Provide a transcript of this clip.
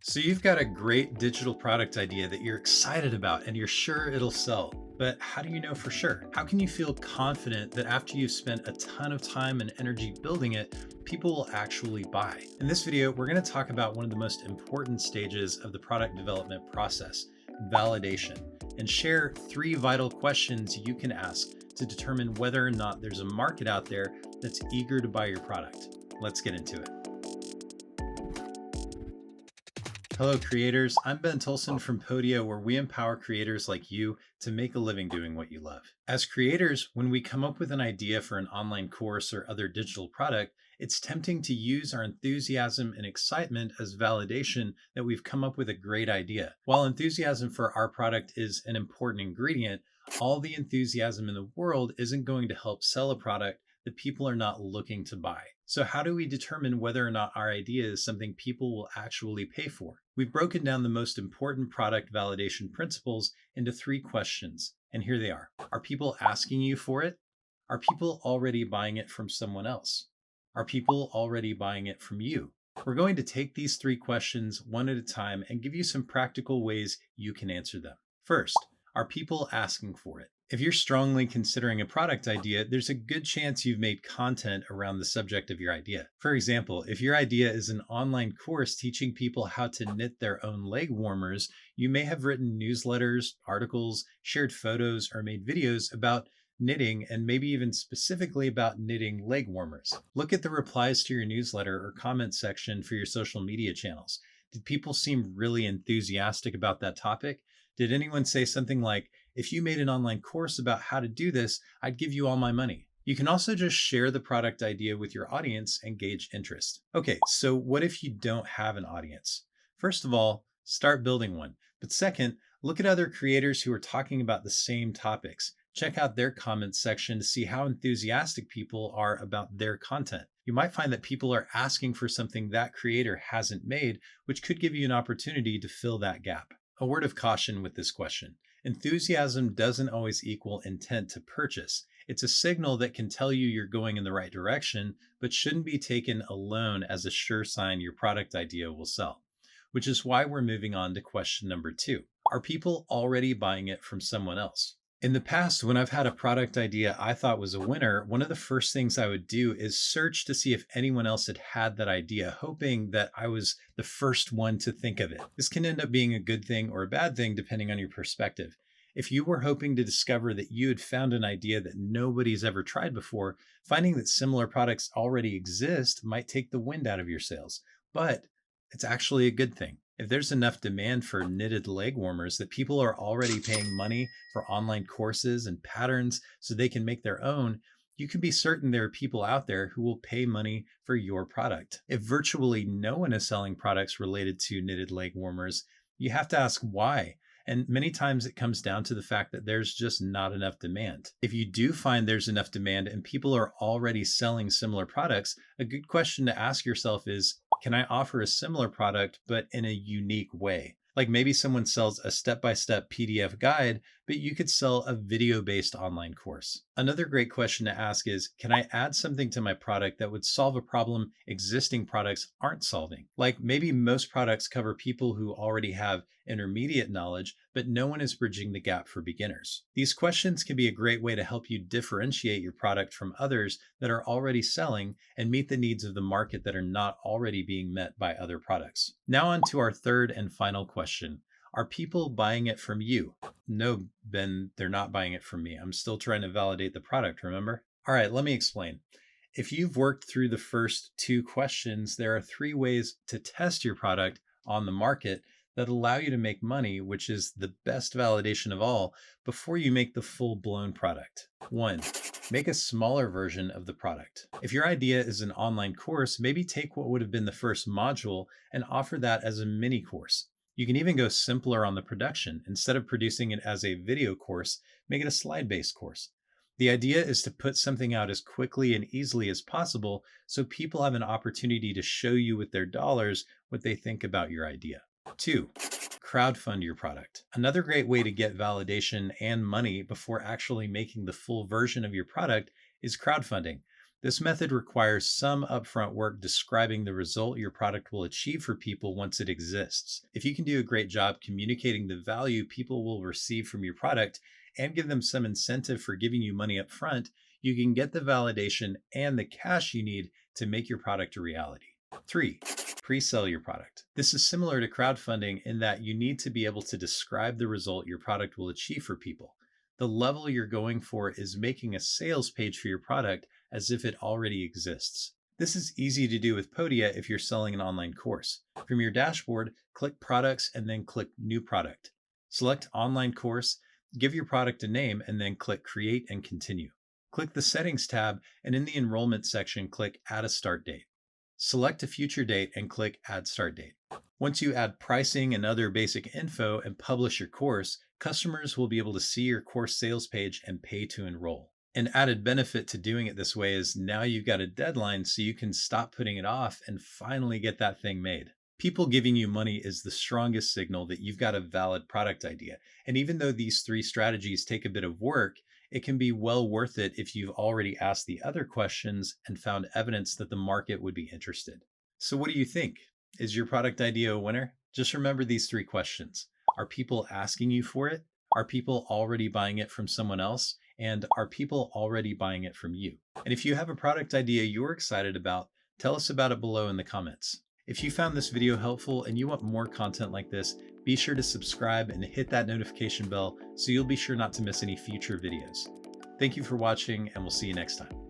So you've got a great digital product idea that you're excited about and you're sure it'll sell. But how do you know for sure? How can you feel confident that after you've spent a ton of time and energy building it, people will actually buy? In this video, we're going to talk about one of the most important stages of the product development process, validation, and share 3 vital questions you can ask to determine whether or not there's a market out there that's eager to buy your product. Let's get into it. Hello, creators. I'm Ben Tolson from Podia, where we empower creators like you to make a living doing what you love. As creators, when we come up with an idea for an online course or other digital product, it's tempting to use our enthusiasm and excitement as validation that we've come up with a great idea. While enthusiasm for our product is an important ingredient, all the enthusiasm in the world isn't going to help sell a product that people are not looking to buy. So, how do we determine whether or not our idea is something people will actually pay for? We've broken down the most important product validation principles into 3 questions, and here they are. Are people asking you for it? Are people already buying it from someone else? Are people already buying it from you? We're going to take these 3 questions one at a time and give you some practical ways you can answer them. First, are people asking for it? If you're strongly considering a product idea, there's a good chance you've made content around the subject of your idea. For example, if your idea is an online course teaching people how to knit their own leg warmers, you may have written newsletters, articles, shared photos, or made videos about knitting and maybe even specifically about knitting leg warmers. Look at the replies to your newsletter or comment section for your social media channels. Did people seem really enthusiastic about that topic? Did anyone say something like, if you made an online course about how to do this, I'd give you all my money? You can also just share the product idea with your audience and gauge interest. Okay, so what if you don't have an audience? First of all, start building one. But second, look at other creators who are talking about the same topics. Check out their comments section to see how enthusiastic people are about their content. You might find that people are asking for something that creator hasn't made, which could give you an opportunity to fill that gap. A word of caution with this question. Enthusiasm doesn't always equal intent to purchase. It's a signal that can tell you you're going in the right direction, but shouldn't be taken alone as a sure sign your product idea will sell. Which is why we're moving on to question number 2. Are people already buying it from someone else? In the past, when I've had a product idea I thought was a winner, one of the first things I would do is search to see if anyone else had had that idea, hoping that I was the first one to think of it. This can end up being a good thing or a bad thing depending on your perspective. If you were hoping to discover that you had found an idea that nobody's ever tried before, finding that similar products already exist might take the wind out of your sails. But it's actually a good thing. If there's enough demand for knitted leg warmers that people are already paying money for online courses and patterns so they can make their own, you can be certain there are people out there who will pay money for your product. If virtually no one is selling products related to knitted leg warmers, you have to ask why. And many times it comes down to the fact that there's just not enough demand. If you do find there's enough demand and people are already selling similar products, a good question to ask yourself is, can I offer a similar product, but in a unique way? Like maybe someone sells a step-by-step PDF guide, but you could sell a video-based online course. Another great question to ask is, can I add something to my product that would solve a problem existing products aren't solving? Like maybe most products cover people who already have intermediate knowledge, but no one is bridging the gap for beginners. These questions can be a great way to help you differentiate your product from others that are already selling and meet the needs of the market that are not already being met by other products. Now on to our third and final question. Are people buying it from you? No, Ben, they're not buying it from me. I'm still trying to validate the product, remember? All right, let me explain. If you've worked through the first 2 questions, there are 3 ways to test your product on the market that allow you to make money, which is the best validation of all, before you make the full-blown product. 1, make a smaller version of the product. If your idea is an online course, maybe take what would have been the first module and offer that as a mini course. You can even go simpler on the production. Instead of producing it as a video course, make it a slide-based course. The idea is to put something out as quickly and easily as possible so people have an opportunity to show you with their dollars what they think about your idea. 2, crowdfund your product. Another great way to get validation and money before actually making the full version of your product is crowdfunding. This method requires some upfront work describing the result your product will achieve for people once it exists. If you can do a great job communicating the value people will receive from your product and give them some incentive for giving you money up front, you can get the validation and the cash you need to make your product a reality. 3. Pre-sell your product. This is similar to crowdfunding in that you need to be able to describe the result your product will achieve for people. The level you're going for is making a sales page for your product as if it already exists. This is easy to do with Podia if you're selling an online course. From your dashboard, click Products and then click New Product. Select Online Course, give your product a name, and then click Create and Continue. Click the Settings tab, and in the Enrollment section, click Add a Start Date. Select a future date and click Add Start Date. Once you add pricing and other basic info and publish your course, customers will be able to see your course sales page and pay to enroll. An added benefit to doing it this way is now you've got a deadline so you can stop putting it off and finally get that thing made. People giving you money is the strongest signal that you've got a valid product idea. And even though these 3 strategies take a bit of work, it can be well worth it if you've already asked the other questions and found evidence that the market would be interested. So what do you think? Is your product idea a winner? Just remember these 3 questions. Are people asking you for it? Are people already buying it from someone else? And are people already buying it from you? And if you have a product idea you're excited about, tell us about it below in the comments. If you found this video helpful and you want more content like this, be sure to subscribe and hit that notification bell so you'll be sure not to miss any future videos. Thank you for watching, and we'll see you next time.